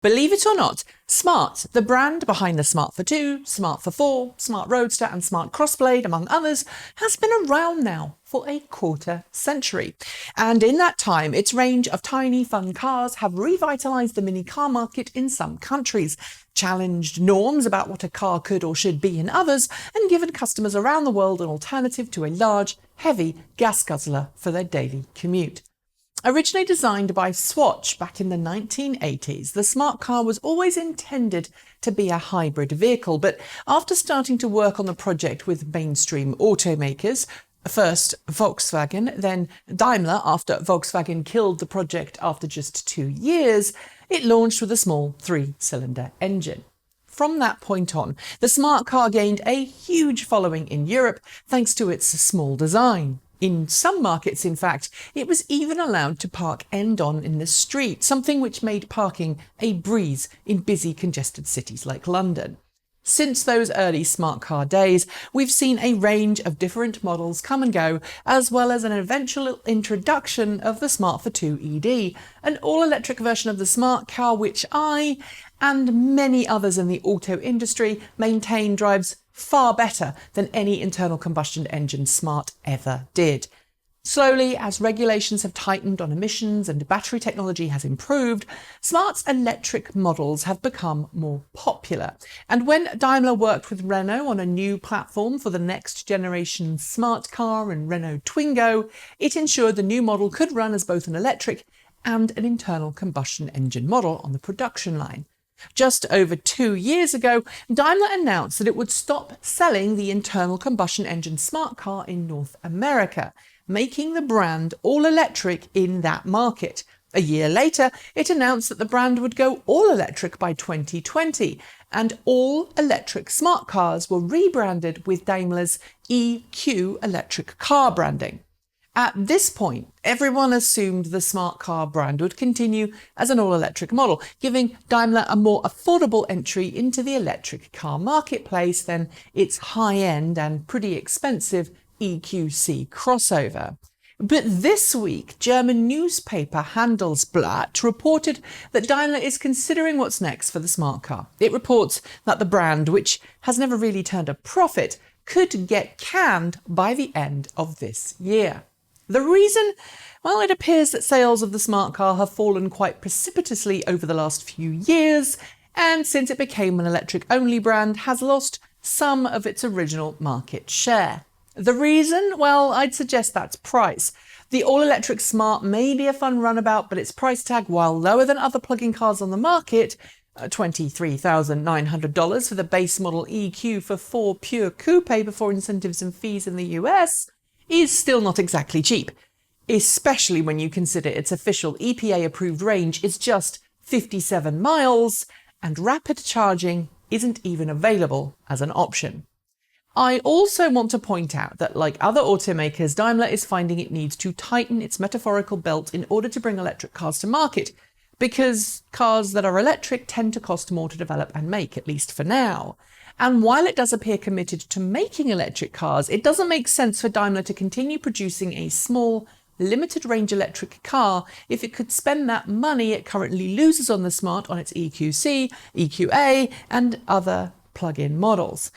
Believe it or not, Smart, the brand behind the ForTwo, ForFour, Smart Roadster and Smart Crossblade, among others, has been around now for a quarter century. And in that time, its range of tiny, fun cars have revitalised the mini car market in some countries, challenged norms about what a car could or should be in others, and given customers around the world an alternative to a large, heavy gas guzzler for their daily commute. Originally designed by Swatch back in the 1980s, the smart car was always intended to be a hybrid vehicle, but after starting to work on the project with mainstream automakers, first Volkswagen, then Daimler after Volkswagen killed the project after just 2 years, it launched with a small 3-cylinder engine. From that point on, the smart car gained a huge following in Europe thanks to its small design. In some markets, in fact, it was even allowed to park end-on in the street, something which made parking a breeze in busy, congested cities like London. Since those early smart car days, we've seen a range of different models come and go, as well as an eventual introduction of the ForTwo ED, an all-electric version of the smart car which I, and many others in the auto industry, maintain drives far better than any internal combustion engine Smart ever did. Slowly, as regulations have tightened on emissions and battery technology has improved, Smart's electric models have become more popular. And when Daimler worked with Renault on a new platform for the next generation smart car and Renault Twingo, it ensured the new model could run as both an electric and an internal combustion engine model on the production line. Just over 2 years ago, Daimler announced that it would stop selling the internal combustion engine smart car in North America, making the brand all-electric in that market. A year later, it announced that the brand would go all-electric by 2020, and all-electric smart cars were rebranded with Daimler's EQ electric car branding. At this point, everyone assumed the smart car brand would continue as an all-electric model, giving Daimler a more affordable entry into the electric car marketplace than its high-end and pretty expensive EQC crossover. But this week, German newspaper Handelsblatt reported that Daimler is considering what's next for the smart car. It reports that the brand, which has never really turned a profit, could get canned by the end of this year. The reason? Well, it appears that sales of the smart car have fallen quite precipitously over the last few years, and since it became an electric-only brand, has lost some of its original market share. The reason? Well, I'd suggest that's price. The all-electric Smart may be a fun runabout, but its price tag, while lower than other plug-in cars on the market, $23,900 for the base model EQ for 4 pure coupe before incentives and fees in the US, is still not exactly cheap, especially when you consider its official EPA-approved range is just 57 miles, and rapid charging isn't even available as an option. I also want to point out that, like other automakers, Daimler is finding it needs to tighten its metaphorical belt in order to bring electric cars to market, because cars that are electric tend to cost more to develop and make, at least for now. And while it does appear committed to making electric cars, it doesn't make sense for Daimler to continue producing a small, limited-range electric car if it could spend that money it currently loses on the Smart on its EQC, EQA, and other plug-in models.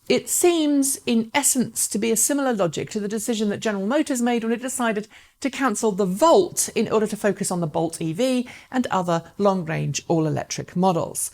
It seems, in essence, to be a similar logic to the decision that General Motors made when it decided to cancel the Volt in order to focus on the Bolt EV and other long-range all-electric models.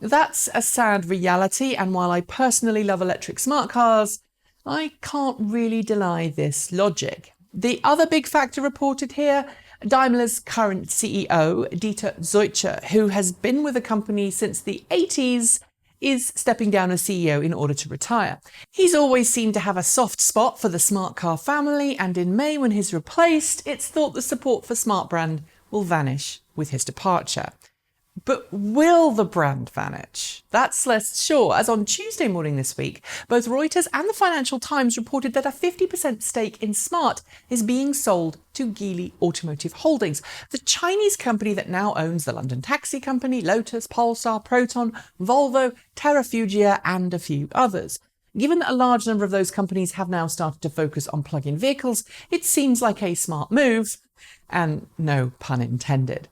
That's a sad reality, and while I personally love electric smart cars, I can't really deny this logic. The other big factor reported here, Daimler's current CEO, Dieter Zetsche, who has been with the company since the 80s, is stepping down as CEO in order to retire. He's always seemed to have a soft spot for the smart car family, and in May, when he's replaced, it's thought the support for Smart brand will vanish with his departure. But will the brand vanish? That's less sure, as on Tuesday morning this week, both Reuters and the Financial Times reported that a 50% stake in Smart is being sold to Geely Automotive Holdings, the Chinese company that now owns the London taxi company, Lotus, Polestar, Proton, Volvo, Terrafugia, and a few others. Given that a large number of those companies have now started to focus on plug-in vehicles, it seems like a smart move, and no pun intended.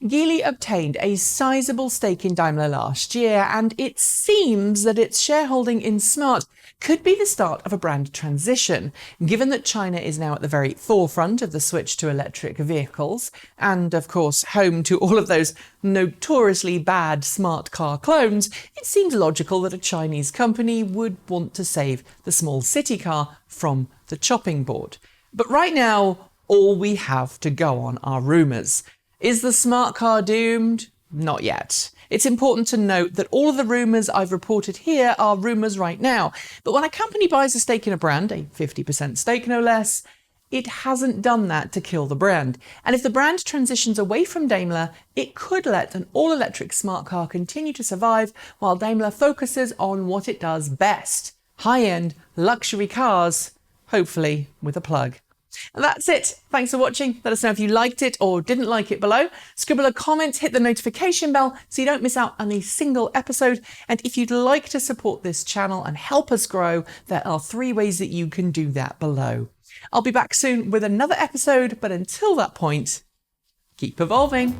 Geely obtained a sizable stake in Daimler last year, and it seems that its shareholding in Smart could be the start of a brand transition, given that China is now at the very forefront of the switch to electric vehicles, and of course home to all of those notoriously bad smart car clones. It seems logical that a Chinese company would want to save the small city car from the chopping board. But right now, all we have to go on are rumours. Is the smart car doomed? Not yet. It's important to note that all of the rumours I've reported here are rumours right now. But when a company buys a stake in a brand, a 50% stake no less, it hasn't done that to kill the brand. And if the brand transitions away from Daimler, it could let an all-electric smart car continue to survive while Daimler focuses on what it does best: high-end luxury cars, hopefully with a plug. And that's it. Thanks for watching. Let us know if you liked it or didn't like it below. Scribble a comment, hit the notification bell so you don't miss out on a single episode. And if you'd like to support this channel and help us grow, there are 3 ways that you can do that below. I'll be back soon with another episode, but until that point, keep evolving.